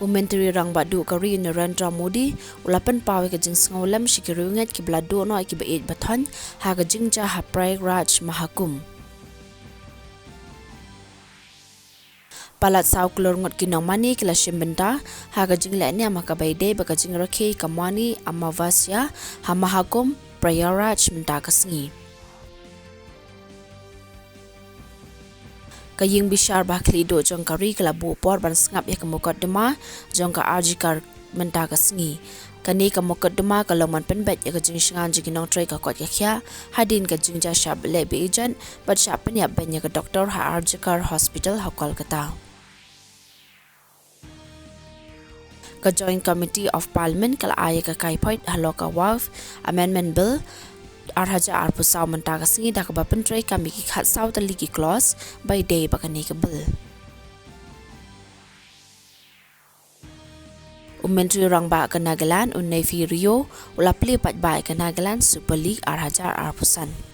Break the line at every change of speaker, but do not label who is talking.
Menteri rang badu kari Narendra Modi ulapan pawe ke jing sengolam shikirungat ki blado no ki bait bathon ha ke jing ja haprai raj mahakum. Palat sau kelor ngot kinong mani kila shimbenta ha ke jing le ne maka baide ba ke jing rakhi kamani amavasya ha mahakum prayaraj menta kasngi. Kaying bishar bakli do jong kari kala bu por ban sngap ya kemukaddama jong ka arjikar menta kasngi kani kemukaddama kalau man penbet ya kajing shangan jiginong tray ka kot yakya hadin kajing ja shab le be ejan bat shapen ya benya ke doktor ha arjikar hospital ha Kolkata. Ka Joint Committee of Parliament kala aya ka kai point haloka waf amendment bill arhaja arpusau menta kasngi dak ba pentrai kami ki khat sau tali ki clause by day bakani ke bill. Menteri rang ba ke Nagaland Nevi Rio ulapli pat ba ke Nagaland Super League arhaja arpusan.